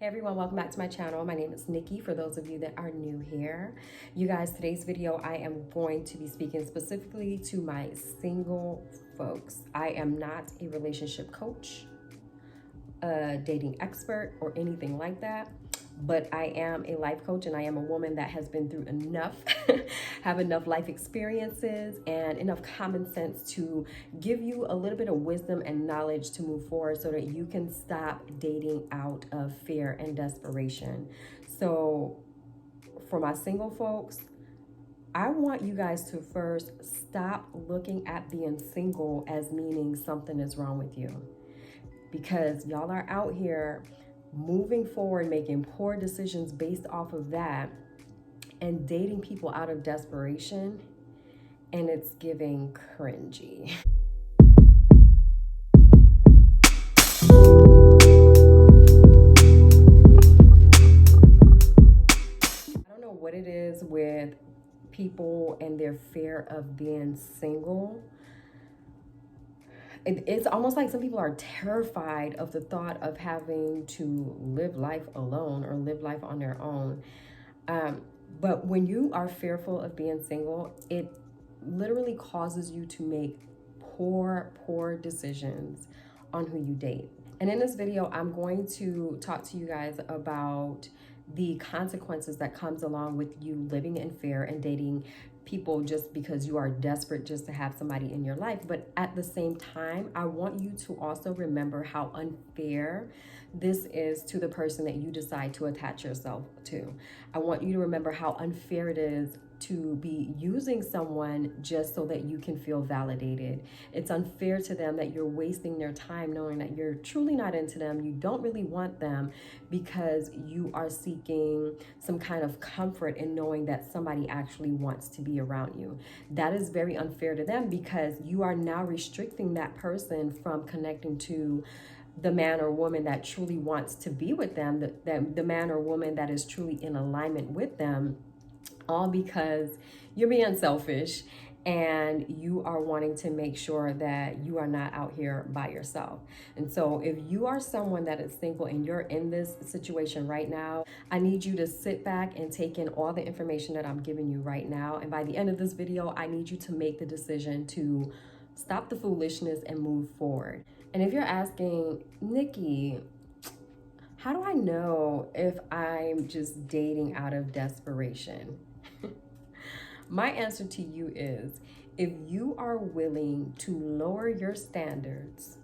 Hey everyone, welcome back to my channel. My name is Nikki, for those of you that are new here. You guys, today's video, I am going to be speaking specifically to my single folks. I am not a relationship coach, a dating expert, or anything like that, but I am a life coach and I am a woman that has been through enough, have enough life experiences and enough common sense to give you a little bit of wisdom and knowledge to move forward so that you can stop dating out of fear and desperation. So for my single folks, I want you guys to first stop looking at being single as meaning something is wrong with you, because y'all are out here moving forward, making poor decisions based off of that and dating people out of desperation, and it's giving cringy. I don't know what it is with people and their fear of being single. It's almost like some people are terrified of the thought of having to live life alone or live life on their own. But when you are fearful of being single, it literally causes you to make poor decisions on who you date. And in this video, I'm going to talk to you guys about the consequences that comes along with you living in fear and dating people just because you are desperate just to have somebody in your life. But at the same time, I want you to also remember how unfair this is to the person that you decide to attach yourself to. I want you to remember how unfair it is to be using someone just so that you can feel validated. It's unfair to them that you're wasting their time knowing that you're truly not into them. You don't really want them because you are seeking some kind of comfort in knowing that somebody actually wants to be around you. That is very unfair to them because you are now restricting that person from connecting to the man or woman that truly wants to be with them, the man or woman that is truly in alignment with them, all because you're being selfish and you are wanting to make sure that you are not out here by yourself. And so if you are someone that is single and you're in this situation right now, I need you to sit back and take in all the information that I'm giving you right now. And by the end of this video, I need you to make the decision to stop the foolishness and move forward. And if you're asking, Nikki, how do I know if I'm just dating out of desperation? My answer to you is, if you are willing to lower your standards,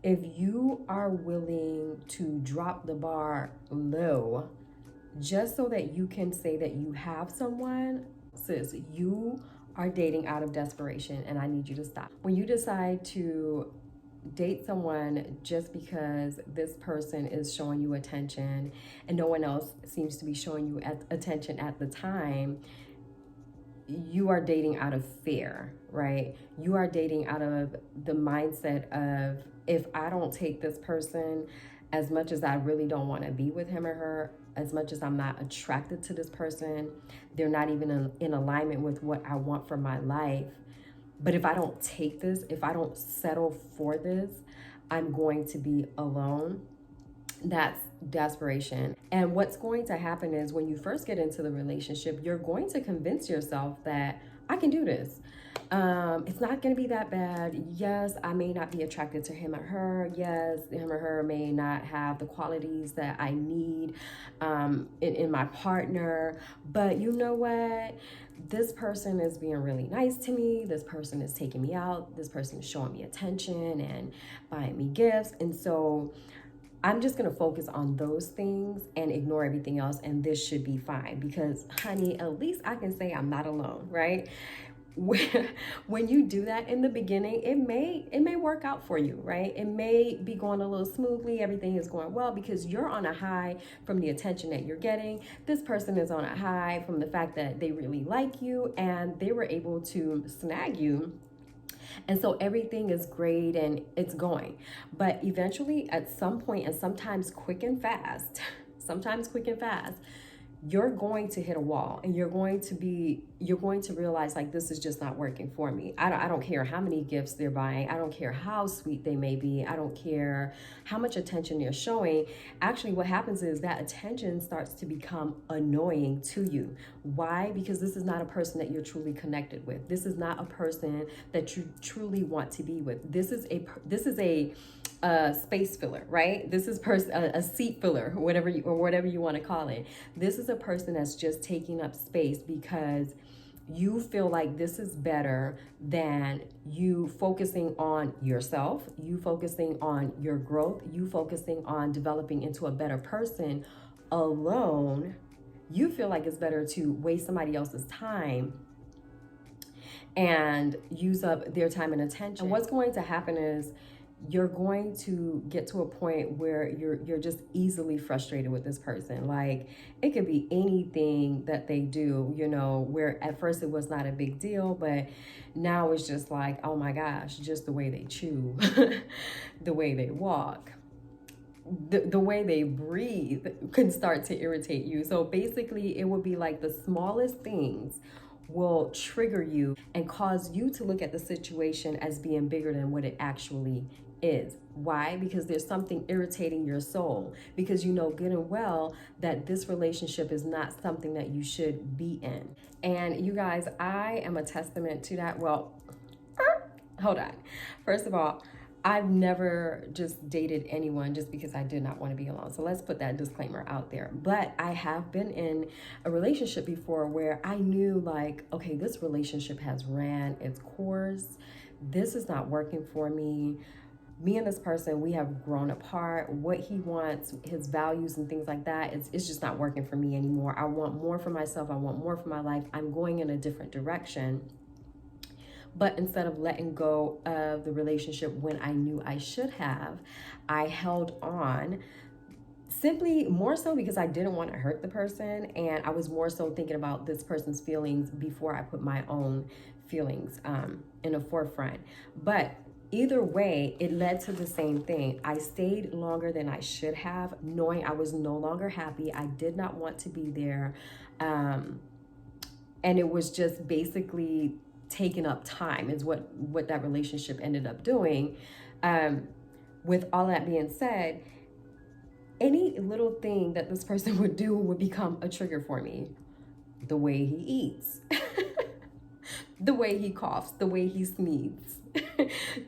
if you are willing to drop the bar low, just so that you can say that you have someone, sis, you are dating out of desperation, and I need you to stop. When you decide to date someone just because this person is showing you attention and no one else seems to be showing you attention at the time, you are dating out of fear, right? You are dating out of the mindset of, if I don't take this person, as much as I really don't want to be with him or her, as much as I'm not attracted to this person, they're not even in alignment with what I want for my life. But if I don't take this, if I don't settle for this, I'm going to be alone. That's desperation. And what's going to happen is when you first get into the relationship, you're going to convince yourself that I can do this. It's not going to be that bad. Yes, I may not be attracted to him or her. Yes, him or her may not have the qualities that I need in my partner. But you know what? This person is being really nice to me. This person is taking me out. This person is showing me attention and buying me gifts. And so I'm just going to focus on those things and ignore everything else, and this should be fine because, honey, at least I can say I'm not alone, right? When you do that in the beginning, it may work out for you, right? It may be going a little smoothly. Everything is going well because you're on a high from the attention that you're getting. This person is on a high from the fact that they really like you and they were able to snag you. And so everything is great and it's going. But eventually, at some point, and sometimes quick and fast, you're going to hit a wall, and you're going to realize, like, this is just not working for me. I don't care how many gifts they're buying. I don't care how sweet they may be. I don't care how much attention you're showing. Actually, what happens is that attention starts to become annoying to you. Why? Because this is not a person that you're truly connected with. This is not a person that you truly want to be with. This is a space filler, right? This is a seat filler, whatever you want to call it. This is a person that's just taking up space because you feel like this is better than you focusing on yourself, you focusing on your growth, you focusing on developing into a better person alone. You feel like it's better to waste somebody else's time and use up their time and attention. And what's going to happen is you're going to get to a point where you're just easily frustrated with this person. Like, it could be anything that they do, where at first it was not a big deal, but now it's just like, oh my gosh, just the way they chew, the way they walk, the way they breathe can start to irritate you. So basically, it would be like the smallest things will trigger you and cause you to look at the situation as being bigger than what it actually is. Why? Because there's something irritating your soul, because you know good and well that this relationship is not something that you should be in. And you guys, I am a testament to that. Well, hold on. First of all, I've never just dated anyone just because I did not want to be alone. So let's put that disclaimer out there. But I have been in a relationship before where I knew, like, okay, this relationship has ran its course. This is not working for me. Me and this person, we have grown apart. What he wants, his values and things like that, it's just not working for me anymore. I want more for myself. I want more for my life. I'm going in a different direction. But instead of letting go of the relationship when I knew I should have, I held on, simply more so because I didn't want to hurt the person. And I was more so thinking about this person's feelings before I put my own feelings in the forefront. But either way, it led to the same thing. I stayed longer than I should have, knowing I was no longer happy. I did not want to be there. And it was just basically taking up time is what that relationship ended up doing. With all that being said, any little thing that this person would do would become a trigger for me. The way he eats, the way he coughs, the way he sneezes.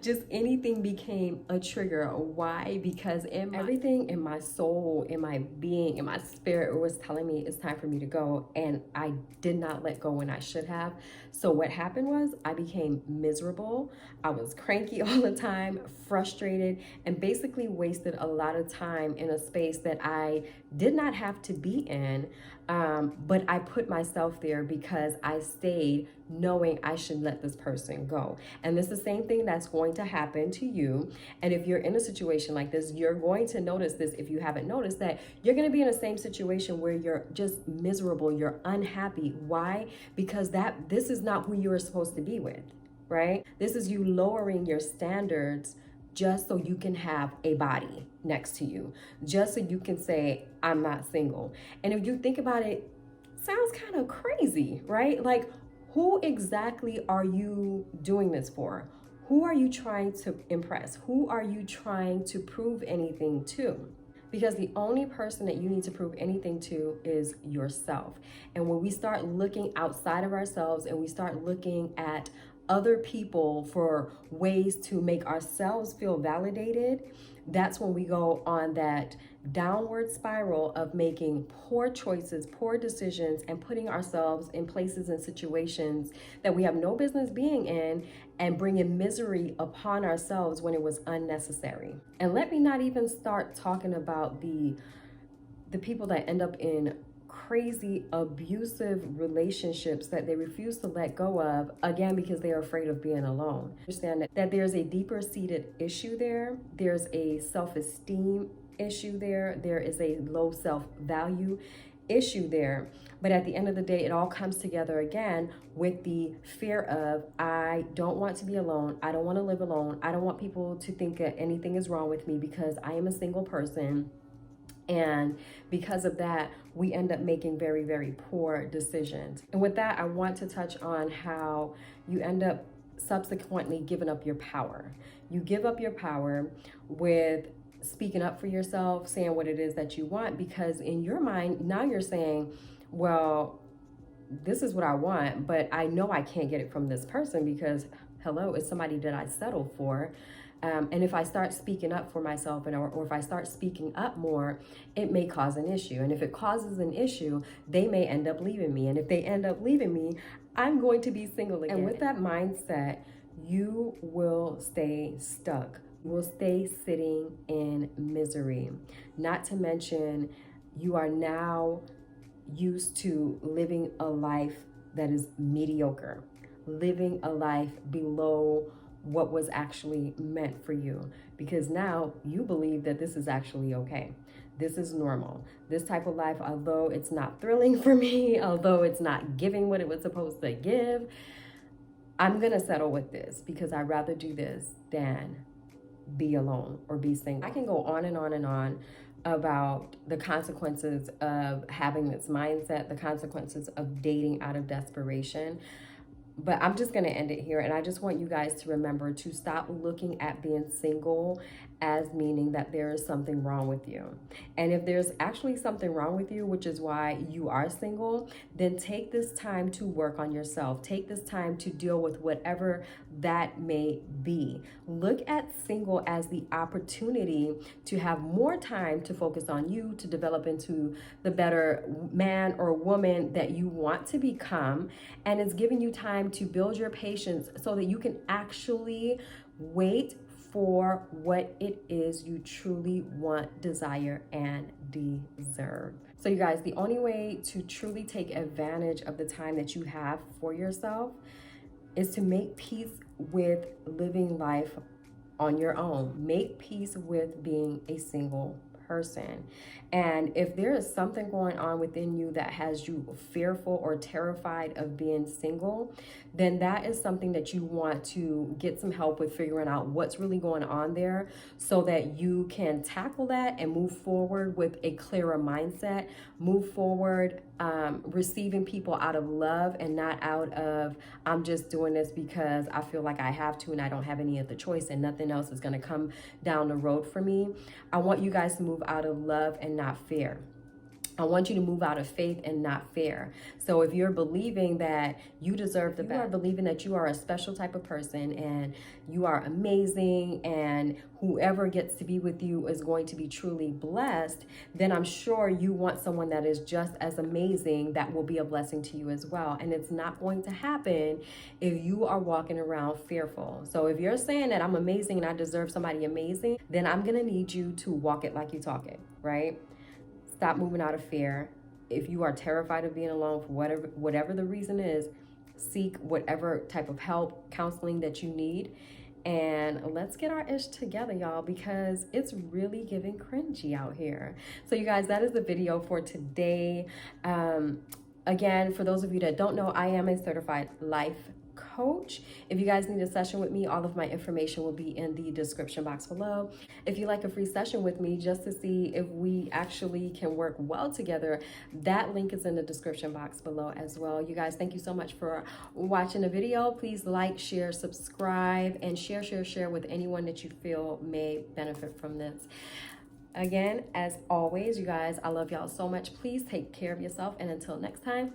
Just anything became a trigger. Why? Because everything in my soul, in my being, in my spirit was telling me it's time for me to go, and I did not let go when I should have. So what happened was I became miserable. I was cranky all the time, frustrated, and basically wasted a lot of time in a space that I did not have to be in. But I put myself there because I stayed knowing I should let this person go. And this is the same thing that's going to happen to you. And if you're in a situation like this, you're going to notice this. If you haven't noticed that, you're going to be in the same situation where you're just miserable, you're unhappy. Why? Because this is not who you are supposed to be with, right? This is you lowering your standards just so you can have a body next to you, just so you can say, I'm not single. And if you think about it, sounds kind of crazy, right? Like, who exactly are you doing this for? Who are you trying to impress? Who are you trying to prove anything to? Because the only person that you need to prove anything to is yourself. And when we start looking outside of ourselves and we start looking at other people for ways to make ourselves feel validated, that's when we go on that downward spiral of making poor choices, poor decisions, and putting ourselves in places and situations that we have no business being in, and bringing misery upon ourselves when it was unnecessary. And let me not even start talking about the people that end up in crazy abusive relationships that they refuse to let go of, again, because they are afraid of being alone. Understand that there's a deeper seated issue there. There's a self-esteem issue there. There is a low self-value issue there. But at the end of the day, it all comes together again with the fear of, I don't want to be alone. I don't want to live alone. I don't want people to think that anything is wrong with me because I am a single person. And because of that, we end up making very, very poor decisions. And with that, I want to touch on how you end up subsequently giving up your power. You give up your power with speaking up for yourself, saying what it is that you want, because in your mind, now you're saying, well, this is what I want, but I know I can't get it from this person because, hello, it's somebody that I settled for. And if I start speaking up for myself or if I start speaking up more, it may cause an issue. And if it causes an issue, they may end up leaving me. And if they end up leaving me, I'm going to be single again. And with that mindset, you will stay stuck. You will stay sitting in misery. Not to mention, you are now used to living a life that is mediocre, living a life below what was actually meant for you, because now you believe that this is actually okay. This is normal. This type of life, although it's not thrilling for me, although it's not giving what it was supposed to give, I'm gonna settle with this because I'd rather do this than be alone or be single. I can go on and on and on about the consequences of having this mindset, the consequences of dating out of desperation. But I'm just going to end it here. And I just want you guys to remember to stop looking at being single as meaning that there is something wrong with you. And if there's actually something wrong with you, which is why you are single, then take this time to work on yourself. Take this time to deal with whatever that may be. Look at single as the opportunity to have more time to focus on you, to develop into the better man or woman that you want to become. And it's giving you time to build your patience so that you can actually wait for what it is you truly want, desire, and deserve. So you guys, the only way to truly take advantage of the time that you have for yourself is to make peace with living life on your own. Make peace with being a single person. And if there is something going on within you that has you fearful or terrified of being single, then that is something that you want to get some help with figuring out what's really going on there so that you can tackle that and move forward with a clearer mindset, move forward receiving people out of love and not out of, I'm just doing this because I feel like I have to and I don't have any other choice and nothing else is going to come down the road for me. I want you guys to move out of love and not fear. I want you to move out of faith and not fear. So if you're believing that you deserve the best, you are believing that you are a special type of person and you are amazing and whoever gets to be with you is going to be truly blessed, then I'm sure you want someone that is just as amazing that will be a blessing to you as well. And it's not going to happen if you are walking around fearful. So if you're saying that I'm amazing and I deserve somebody amazing, then I'm going to need you to walk it like you talk it, right? Stop moving out of fear. If you are terrified of being alone for whatever the reason is, seek whatever type of help, counseling that you need. And let's get our ish together, y'all, because it's really giving cringy out here. So you guys, that is the video for today. Again, for those of you that don't know, I am a certified life coach. If you guys need a session with me, all of my information will be in the description box below. If you like a free session with me just to see if we actually can work well together, that link is in the description box below as well. You guys, thank you so much for watching the video. Please like, share, subscribe, and share with anyone that you feel may benefit from this. Again, as always, you guys, I love y'all so much. Please take care of yourself, and until next time,